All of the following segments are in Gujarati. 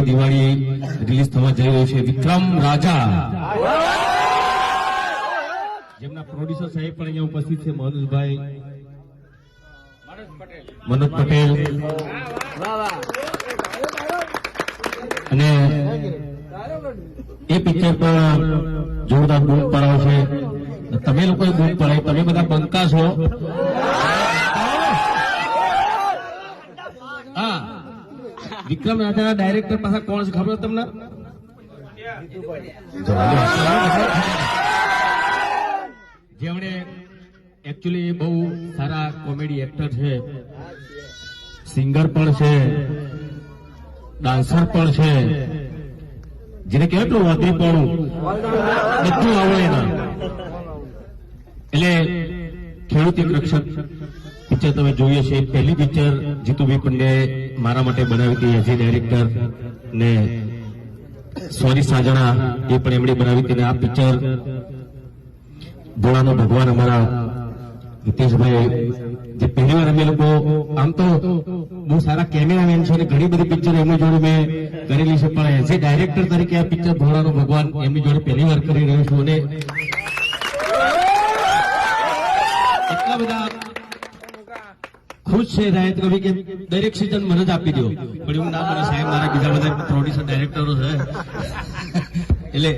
દિવાળી રિલીઝ થવા જઈ રહ્યું છે વિક્રમ રાજા, જેમના પ્રોડ્યુસર સાહેબ પણ અહીંયા ઉપસ્થિત છે, મનોજભાઈ મનોજ પટેલ, અને એ પિક્ચર પર જોરદાર બૂમ પડાવ છે. તમે લોકોએ બૂમ પડાય, તમે બધા બંકા છો. હા, વિક્રમ રાજાના ડાયરેક્ટર પાસે કોણ છે ખબર તમને? જેમણે એકચ્યુઅલી બહુ સારા કોમેડી એક્ટર છે, સિંગર પણ છે, ડાન્સર પણ છે, જેને કેટલું વાદળી પણ બધું આવડે એના. એટલે ખેડૂત એક રક્ષક પિક્ચર તમે જોઈએ છે. પહેલી પિક્ચર જીતુભાઈ પંડ્યાએ મારા માટે બનાવી હતી એઝ એ ડાયરેક્ટર, ને સોરી સાજણા એ પણ એમણે બનાવી હતી. આ પિક્ચર ભોળાનો ભગવાન અમારા હિતેશભાઈ, જે પહેલી વાર અમે લોકો, આમ તો બહુ સારા કેમેરામેન છે અને ઘણી બધી પિક્ચર એમની જોડે મેં કરેલી છે, પણ એઝ એ ડાયરેક્ટર તરીકે આ પિક્ચર ભોળાનો ભગવાન એમની જોડે પહેલી વાર કરી રહ્યો છું. અને એટલા બધા ખુશ છે રાયત કવિ કે દરેક સિઝન મને જ આપી દો, પણ એવું ના મને સાહેબ, મારા બીજા બધા પ્રોડ્યુસર ડાયરેક્ટરો છે. એટલે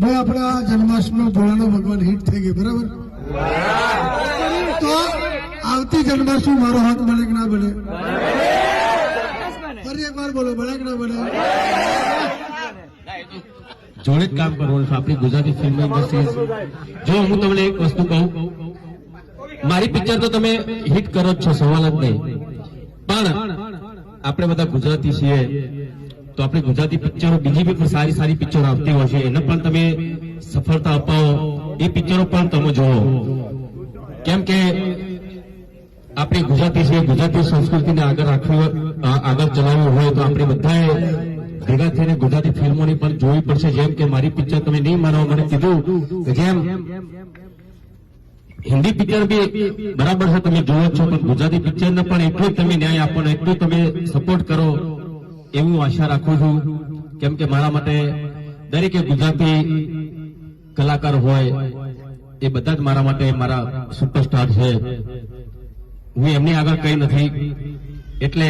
ભાઈ આપણા જન્માષ્ટમી ભોળાનો ભગવાન હિટ થઈ ગઈ, બરાબર? તો આવતી જન્માષ્ટમી મારો હક બને કે ના બને? ફરી એક વાર બોલો, બને કે ના બને? જોડે જ કામ કરવાનું છે આપણી ગુજરાતી ફિલ્મ ઇન્ડસ્ટ્રી. જો હું તમને એક વસ્તુ કહું, મારી પિક્ચર તો તમે હિટ કરો જ છો, સવાલ જ નહીં, પણ આપણે બધા ગુજરાતી છીએ તો આપણે ગુજરાતી પિક્ચરો, બીજી બી સારી સારી પિક્ચરો આવતી હોય છે, એને પણ તમે સફળતા અપાવો, એ પિક્ચરો પણ તમે જોવો. કેમ કે આપણી ગુજરાતી છે, ગુજરાતી સંસ્કૃતિને આગળ રાખવી, આગળ ચલાવવી હોય તો આપણે બધાએ ભેગા થઈને ગુજરાતી ફિલ્મોની પણ જોવી પડશે. જેમ કે મારી પિક્ચર તમે નહીં માનો, મને કીધું કે જેમ હિન્દી પિક્ચર બી બરાબર છે, તમે જોવો છો, પણ ગુજરાતી પિક્ચરને પણ એટલું જ તમે ન્યાય આપો, એટલું તમે સપોર્ટ કરો, એવું આશા રાખું છું. કેમ કે મારા માટે દરેકે ગુજરાતી કલાકાર હોય એ બધા જ મારા માટે મારા સુપરસ્ટાર છે. હું એમની આગળ કઈ નથી, એટલે